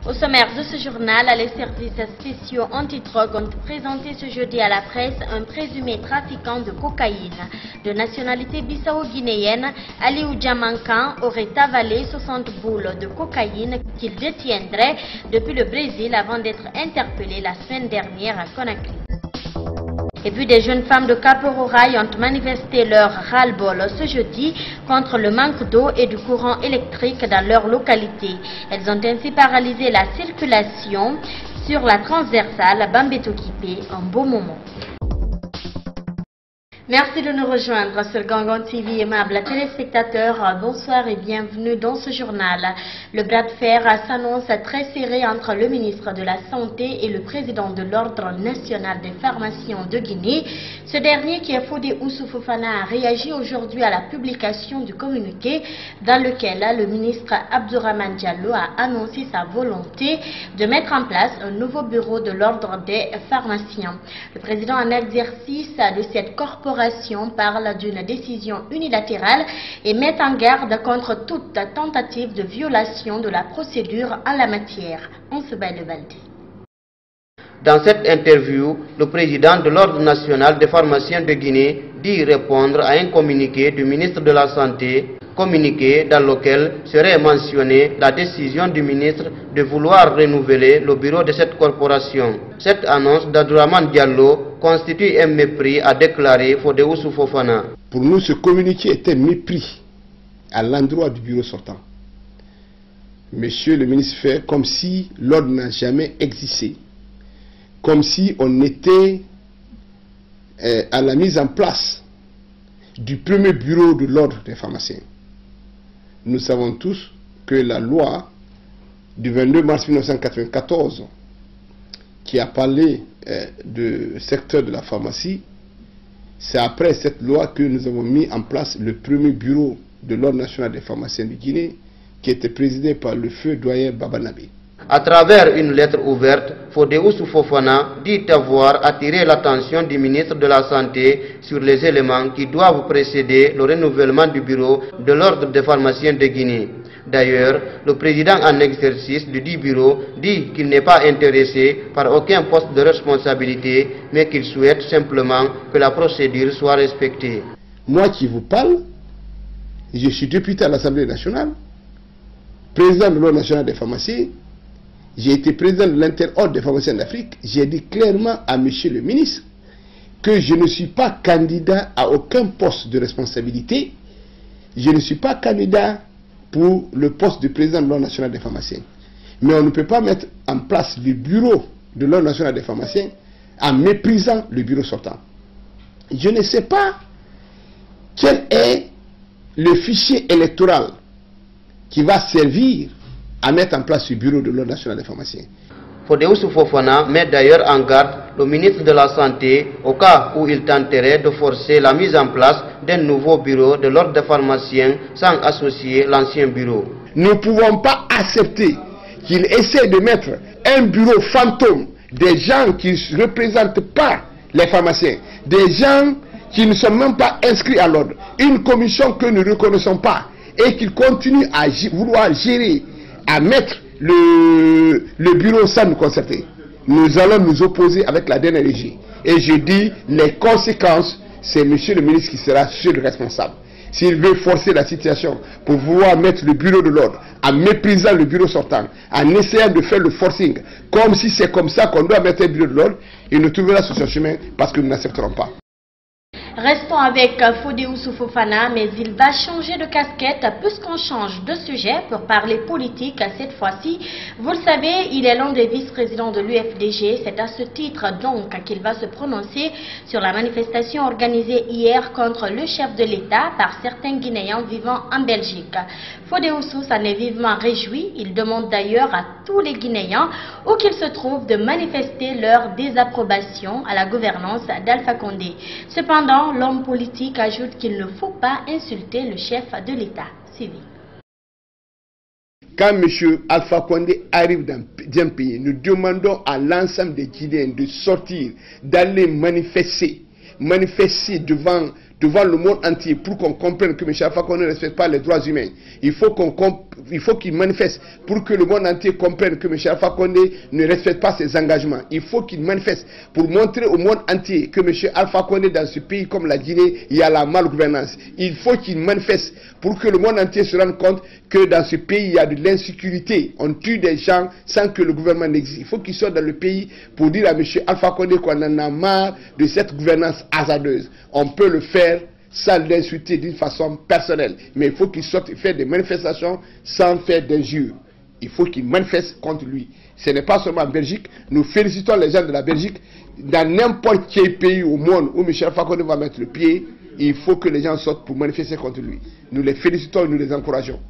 Au sommaire de ce journal, les services spéciaux antidrogue ont présenté ce jeudi à la presse un présumé trafiquant de cocaïne. De nationalité bissau-guinéenne, Aliou Diamankan aurait avalé 60 boules de cocaïne qu'il détiendrait depuis le Brésil avant d'être interpellé la semaine dernière à Conakry. Et puis des jeunes femmes de Cap-Rorail ont manifesté leur ras-le-bol ce jeudi contre le manque d'eau et du courant électrique dans leur localité. Elles ont ainsi paralysé la circulation sur la transversale Bambéto-Kipé un beau moment. Merci de nous rejoindre sur Gangan TV, aimables téléspectateurs. Bonsoir et bienvenue dans ce journal. Le bras de fer s'annonce très serré entre le ministre de la Santé et le président de l'Ordre national des pharmaciens de Guinée. Ce dernier, qui est Fodé Oussou Fofana, a réagi aujourd'hui à la publication du communiqué dans lequel le ministre Abdourahmane Diallo a annoncé sa volonté de mettre en place un nouveau bureau de l'Ordre des pharmaciens. Le président en exercice de cette corporation parle d'une décision unilatérale et met en garde contre toute tentative de violation de la procédure en la matière. On se bat le Valdi. Dans cette interview, le président de l'Ordre national des pharmaciens de Guinée dit répondre à un communiqué du ministre de la Santé, communiqué dans lequel serait mentionnée la décision du ministre de vouloir renouveler le bureau de cette corporation. Cette annonce d'Abdourahmane Diallo constitue un mépris, a déclaré Fodé Oussou Fofana. Pour nous, ce communiqué est un mépris à l'endroit du bureau sortant. Monsieur le ministre fait comme si l'ordre n'a jamais existé, comme si on était à la mise en place du premier bureau de l'ordre des pharmaciens. Nous savons tous que la loi du 22 mars 1994 qui a parlé du secteur de la pharmacie, c'est après cette loi que nous avons mis en place le premier bureau de l'Ordre national des pharmaciens de Guinée, qui était présidé par le feu doyen Babanabe. À travers une lettre ouverte, Fodé Oussou Fofana dit avoir attiré l'attention du ministre de la Santé sur les éléments qui doivent précéder le renouvellement du bureau de l'Ordre des pharmaciens de Guinée. D'ailleurs, le président en exercice du dit bureau dit qu'il n'est pas intéressé par aucun poste de responsabilité, mais qu'il souhaite simplement que la procédure soit respectée. Moi qui vous parle, je suis député à l'Assemblée nationale, président de l'Ordre national des pharmaciens. J'ai été président de l'inter-ordre des pharmaciens d'Afrique. J'ai dit clairement à monsieur le ministre que je ne suis pas candidat à aucun poste de responsabilité. Je ne suis pas candidat pour le poste de président de l'Ordre national des pharmaciens. Mais on ne peut pas mettre en place le bureau de l'Ordre national des pharmaciens en méprisant le bureau sortant. Je ne sais pas quel est le fichier électoral qui va servir à mettre en place ce bureau de l'Ordre national des pharmaciens. Fodé Oussou Fofana met d'ailleurs en garde le ministre de la Santé au cas où il tenterait de forcer la mise en place d'un nouveau bureau de l'Ordre des pharmaciens sans associer l'ancien bureau. Nous ne pouvons pas accepter qu'il essaie de mettre un bureau fantôme des gens qui ne représentent pas les pharmaciens, des gens qui ne sont même pas inscrits à l'ordre, une commission que nous ne reconnaissons pas et qui continue à vouloir gérer, à mettre le bureau sans nous concerter. Nous allons nous opposer avec la dernière régie. Et je dis, les conséquences, c'est monsieur le ministre qui sera seul responsable. S'il veut forcer la situation pour vouloir mettre le bureau de l'ordre, en méprisant le bureau sortant, en essayant de faire le forcing, comme si c'est comme ça qu'on doit mettre le bureau de l'ordre, il nous trouvera sur son chemin parce que nous n'accepterons pas. Restons avec Fodé Oussou Fofana, mais il va changer de casquette puisqu'on change de sujet pour parler politique cette fois-ci. Vous le savez, il est l'un des vice-présidents de l'UFDG. C'est à ce titre donc qu'il va se prononcer sur la manifestation organisée hier contre le chef de l'État par certains Guinéens vivant en Belgique. Fodé Oussou s'en est vivement réjoui. Il demande d'ailleurs à tous les Guinéens, où qu'ils se trouvent, de manifester leur désapprobation à la gouvernance d'Alpha Condé. Cependant, l'homme politique ajoute qu'il ne faut pas insulter le chef de l'État civil. Quand M. Alpha Condé arrive dans un pays, nous demandons à l'ensemble des Guinéens de sortir, d'aller manifester devant le monde entier pour qu'on comprenne que M. Alpha Condé ne respecte pas les droits humains. Il faut qu'on il faut qu'il manifeste pour que le monde entier comprenne que M. Alpha Condé ne respecte pas ses engagements. Il faut qu'il manifeste pour montrer au monde entier que M. Alpha Condé, dans ce pays comme la Guinée, il y a la malgouvernance. Il faut qu'il manifeste pour que le monde entier se rende compte que dans ce pays, il y a de l'insécurité. On tue des gens sans que le gouvernement n'existe. Il faut qu'il sorte dans le pays pour dire à M. Alpha Condé qu'on en a marre de cette gouvernance hasardeuse. On peut le faire sans l'insulter d'une façon personnelle. Mais il faut qu'il sorte et faire des manifestations sans faire d'injures. Il faut qu'il manifeste contre lui. Ce n'est pas seulement en Belgique. Nous félicitons les gens de la Belgique. Dans n'importe quel pays au monde où M. Alpha Condé va mettre le pied, il faut que les gens sortent pour manifester contre lui. Nous les félicitons et nous les encourageons.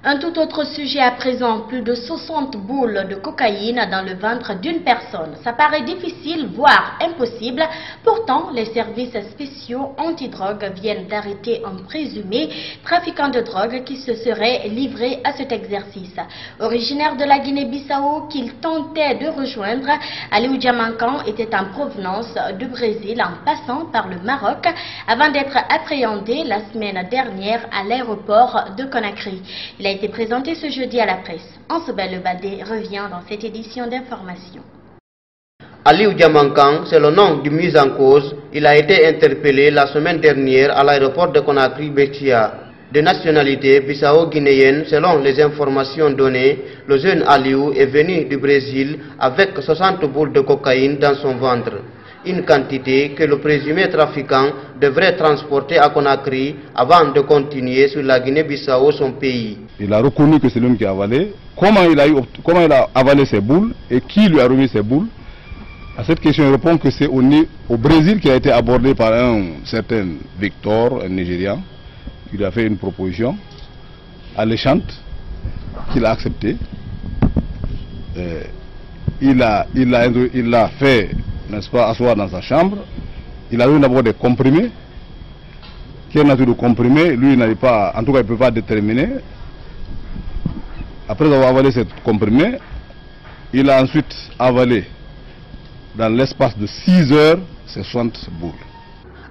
Un tout autre sujet à présent, plus de 60 boules de cocaïne dans le ventre d'une personne. Ça paraît difficile, voire impossible. Pourtant, les services spéciaux antidrogue viennent d'arrêter un présumé trafiquant de drogue qui se serait livré à cet exercice. Originaire de la Guinée-Bissau qu'il tentait de rejoindre, Aliou Diamankan était en provenance du Brésil en passant par le Maroc avant d'être appréhendé la semaine dernière à l'aéroport de Conakry. Il a été présenté ce jeudi à la presse. Ansebel Badé revient dans cette édition d'information. Aliou Diamankan, c'est le nom du mis en cause. Il a été interpellé la semaine dernière à l'aéroport de Conakry-Béchia. De nationalité bissau-guinéenne, selon les informations données, le jeune Aliou est venu du Brésil avec 60 boules de cocaïne dans son ventre. Une quantité que le présumé trafiquant devrait transporter à Conakry avant de continuer sur la Guinée-Bissau, son pays. Il a reconnu que c'est lui qui a avalé. Comment il a avalé ces boules et qui lui a remis ces boules? À cette question, il répond que c'est au Brésil qui a été abordé par un certain Victor, un Nigérian, qui lui a fait une proposition alléchante qu'il a acceptée. Il l'a fait, n'est-ce pas, asseoir dans sa chambre. Il a eu d'abord des comprimés. Quelle nature de comprimés? Lui, il n'arrive pas, en tout cas, il ne peut pas déterminer. Après avoir avalé ces comprimés, il a ensuite avalé dans l'espace de 6 heures ces 60 boules.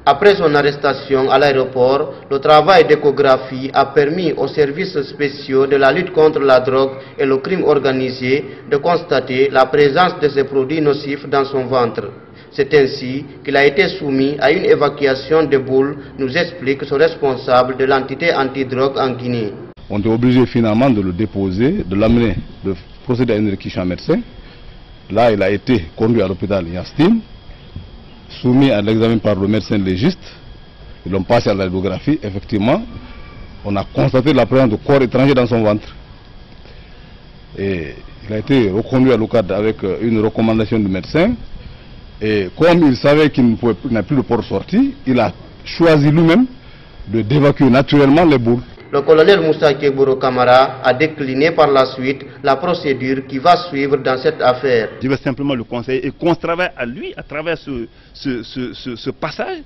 Après son arrestation à l'aéroport, le travail d'échographie a permis aux services spéciaux de la lutte contre la drogue et le crime organisé de constater la présence de ces produits nocifs dans son ventre. C'est ainsi qu'il a été soumis à une évacuation de boules, nous explique son responsable de l'entité antidrogue en Guinée. On est obligé finalement de le déposer, de l'amener, de procéder à une réquisition à médecin. Là, il a été conduit à l'hôpital Yastine, soumis à l'examen par le médecin légiste. Ils l'ont passé à la radiographie. Effectivement, on a constaté la présence de corps étrangers dans son ventre. Et il a été reconduit à l'OCAD avec une recommandation du médecin. Et comme il savait qu'il n'a plus de port sorti, il a choisi lui-même d'évacuer naturellement les boules. Le colonel Moussa Keboro Kamara a décliné par la suite la procédure qui va suivre dans cette affaire. Je vais simplement le conseiller et qu'on travaille à lui, à travers ce passage,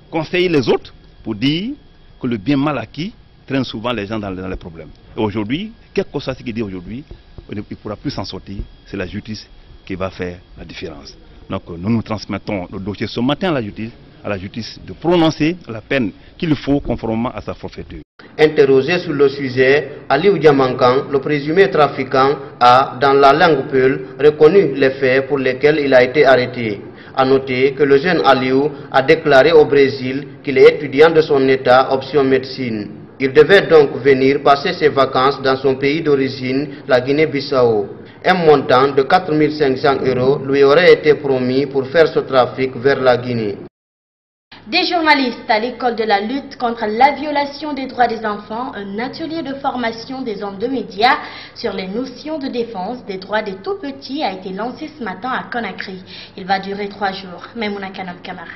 conseiller les autres pour dire que le bien mal acquis traîne souvent les gens dans les problèmes. Et aujourd'hui, quel que soit ce qu'il dit aujourd'hui, il ne pourra plus s'en sortir. C'est la justice qui va faire la différence. Donc nous transmettons le dossier ce matin à la justice de prononcer la peine qu'il faut conformément à sa forfaiture. Interrogé sur le sujet, Aliou Diamankan, le présumé trafiquant, a, dans la langue peul, reconnu les faits pour lesquels il a été arrêté. A noter que le jeune Aliou a déclaré au Brésil qu'il est étudiant de son état option médecine. Il devait donc venir passer ses vacances dans son pays d'origine, la Guinée-Bissau. Un montant de 4 500 € lui aurait été promis pour faire ce trafic vers la Guinée. Des journalistes à l'école de la lutte contre la violation des droits des enfants, un atelier de formation des hommes de médias sur les notions de défense des droits des tout-petits a été lancé ce matin à Conakry. Il va durer 3 jours. Maimouna Kanam Kamara.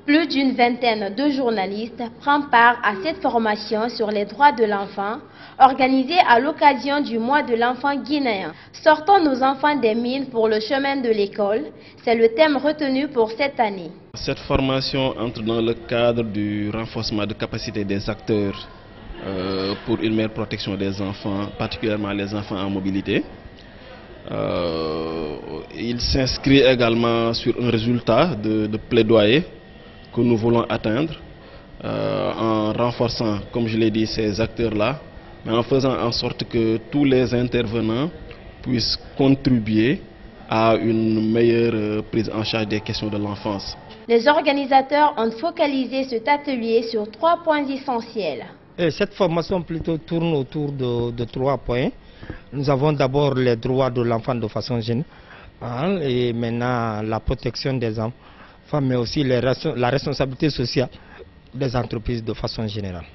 Plus d'une vingtaine de journalistes prennent part à cette formation sur les droits de l'enfant, organisée à l'occasion du mois de l'enfant guinéen. Sortons nos enfants des mines pour le chemin de l'école, c'est le thème retenu pour cette année. Cette formation entre dans le cadre du renforcement de capacité des acteurs pour une meilleure protection des enfants, particulièrement les enfants en mobilité. Il s'inscrit également sur un résultat de plaidoyer que nous voulons atteindre en renforçant, comme je l'ai dit, ces acteurs-là mais en faisant en sorte que tous les intervenants puissent contribuer à une meilleure prise en charge des questions de l'enfance. Les organisateurs ont focalisé cet atelier sur 3 points essentiels. Et cette formation plutôt tourne autour de 3 points. Nous avons d'abord les droits de l'enfant de façon générale et maintenant la protection des enfants, mais aussi la responsabilité sociale des entreprises de façon générale.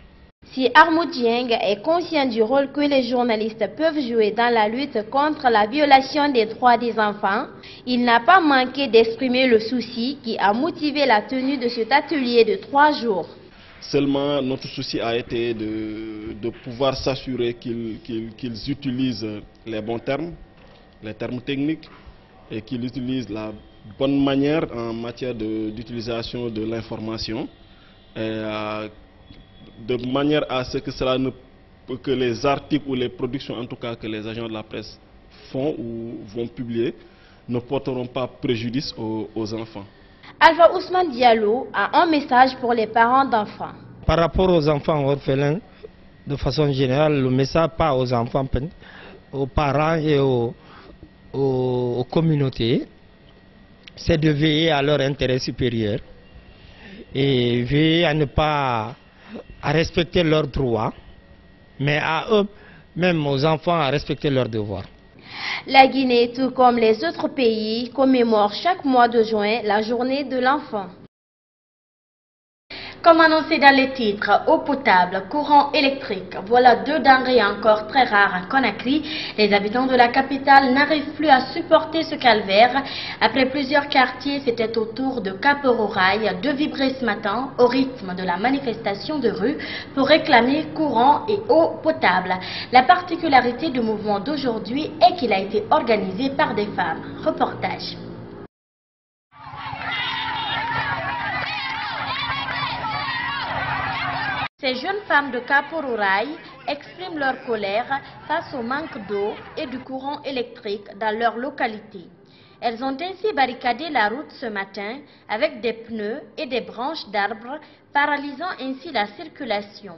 Si Armou Dieng est conscient du rôle que les journalistes peuvent jouer dans la lutte contre la violation des droits des enfants, il n'a pas manqué d'exprimer le souci qui a motivé la tenue de cet atelier de 3 jours. Seulement, notre souci a été de pouvoir s'assurer qu'ils utilisent les bons termes, les termes techniques, et qu'ils utilisent la bonne manière en matière d'utilisation de l'information, de manière à ce que que les articles ou les productions, en tout cas que les agents de la presse font ou vont publier, ne porteront pas préjudice aux enfants. Alpha Ousmane Diallo a un message pour les parents d'enfants. Par rapport aux enfants orphelins, de façon générale, le message pas aux enfants, aux parents et aux communautés, c'est de veiller à leur intérêt supérieur et veiller à ne pas respecter leurs droits, mais à eux, même aux enfants, à respecter leurs devoirs. La Guinée, tout comme les autres pays, commémore chaque mois de juin la journée de l'enfant. Comme annoncé dans les titres, eau potable, courant électrique, voilà 2 denrées encore très rares à Conakry. Les habitants de la capitale n'arrivent plus à supporter ce calvaire. Après plusieurs quartiers, c'était au tour de Kapororaï de vibrer ce matin au rythme de la manifestation de rue pour réclamer courant et eau potable. La particularité du mouvement d'aujourd'hui est qu'il a été organisé par des femmes. Reportage. Ces jeunes femmes de Kapororaï expriment leur colère face au manque d'eau et du courant électrique dans leur localité. Elles ont ainsi barricadé la route ce matin avec des pneus et des branches d'arbres, paralysant ainsi la circulation.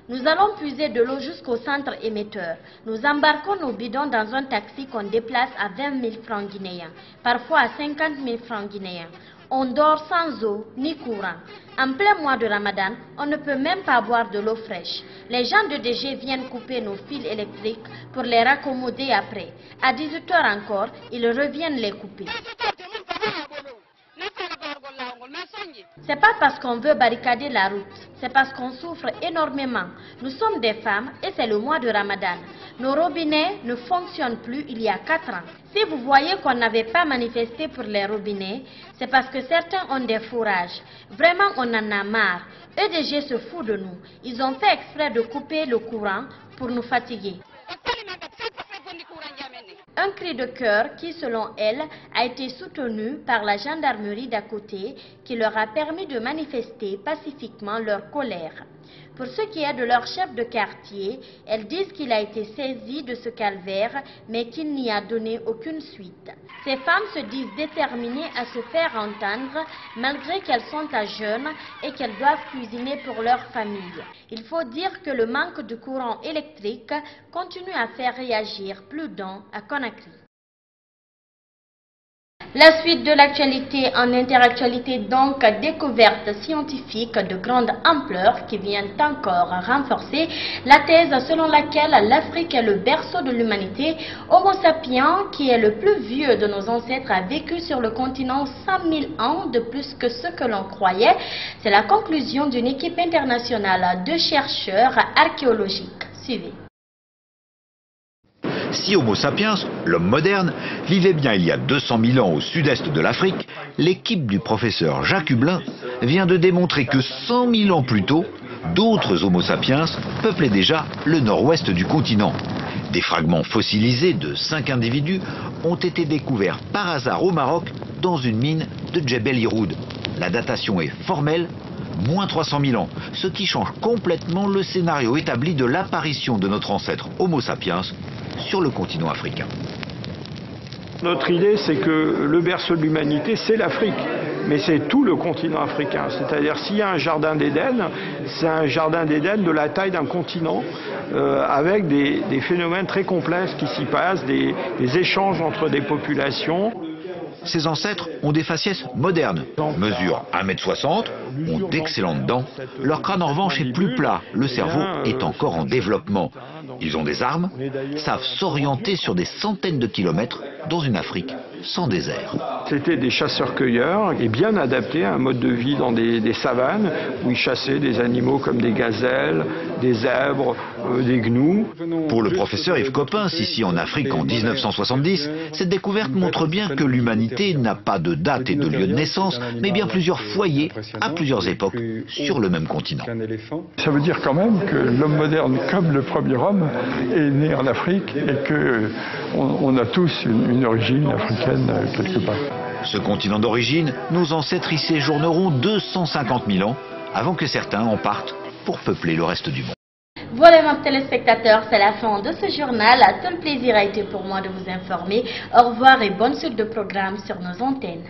Nous allons puiser de l'eau jusqu'au centre émetteur. Nous embarquons nos bidons dans un taxi qu'on déplace à 20 000 francs guinéens, parfois à 50 000 francs guinéens. On dort sans eau ni courant. En plein mois de Ramadan, on ne peut même pas boire de l'eau fraîche. Les gens de DG viennent couper nos fils électriques pour les raccommoder après. À 18 h encore, ils reviennent les couper. C'est pas parce qu'on veut barricader la route, c'est parce qu'on souffre énormément. Nous sommes des femmes et c'est le mois de Ramadan. Nos robinets ne fonctionnent plus il y a 4 ans. Si vous voyez qu'on n'avait pas manifesté pour les robinets, c'est parce que certains ont des fourrages. Vraiment, on en a marre. EDG se fout de nous. Ils ont fait exprès de couper le courant pour nous fatiguer. Un cri de cœur qui, selon elle, a été soutenu par la gendarmerie d'à côté qui leur a permis de manifester pacifiquement leur colère. Pour ce qui est de leur chef de quartier, elles disent qu'il a été saisi de ce calvaire, mais qu'il n'y a donné aucune suite. Ces femmes se disent déterminées à se faire entendre, malgré qu'elles sont à jeûne et qu'elles doivent cuisiner pour leur famille. Il faut dire que le manque de courant électrique continue à faire réagir plus d'un à Conakry. La suite de l'actualité en interactualité, donc découverte scientifique de grande ampleur qui vient encore renforcer la thèse selon laquelle l'Afrique est le berceau de l'humanité. Homo sapiens, qui est le plus vieux de nos ancêtres, a vécu sur le continent 100 000 ans de plus que ce que l'on croyait. C'est la conclusion d'une équipe internationale de chercheurs archéologiques. Suivez. Si Homo sapiens, l'homme moderne, vivait bien il y a 200 000 ans au sud-est de l'Afrique, l'équipe du professeur Jacques Hublin vient de démontrer que 100 000 ans plus tôt, d'autres Homo sapiens peuplaient déjà le nord-ouest du continent. Des fragments fossilisés de 5 individus ont été découverts par hasard au Maroc dans une mine de Djebel Iroud. La datation est formelle, moins 300 000 ans, ce qui change complètement le scénario établi de l'apparition de notre ancêtre Homo sapiens sur le continent africain. Notre idée, c'est que le berceau de l'humanité, c'est l'Afrique. mais c'est tout le continent africain. C'est-à-dire s'il y a un jardin d'Éden, c'est un jardin d'Éden de la taille d'un continent, avec des phénomènes très complexes qui s'y passent, des échanges entre des populations. Ses ancêtres ont des faciès modernes, mesurent 1,60 m, ont d'excellentes dents. Leur crâne en revanche est plus plat, le cerveau est encore en développement. Ils ont des armes, savent s'orienter sur des centaines de kilomètres dans une Afrique sans désert. C'était des chasseurs-cueilleurs et bien adaptés à un mode de vie dans des savanes où ils chassaient des animaux comme des gazelles, des zèbres, des gnous. Pour le professeur Yves Coppens, ici en Afrique en 1970, cette découverte montre bien que l'humanité n'a pas de date et de lieu de naissance, mais bien plusieurs foyers à plusieurs époques sur le même continent. Ça veut dire quand même que l'homme moderne, comme le premier homme, est né en Afrique et qu'on a tous une origine africaine quelque part. Ce continent d'origine, nos ancêtres y séjourneront 250 000 ans avant que certains en partent pour peupler le reste du monde. Voilà, mes téléspectateurs, c'est la fin de ce journal. Tout le plaisir a été pour moi de vous informer. Au revoir et bonne suite de programme sur nos antennes.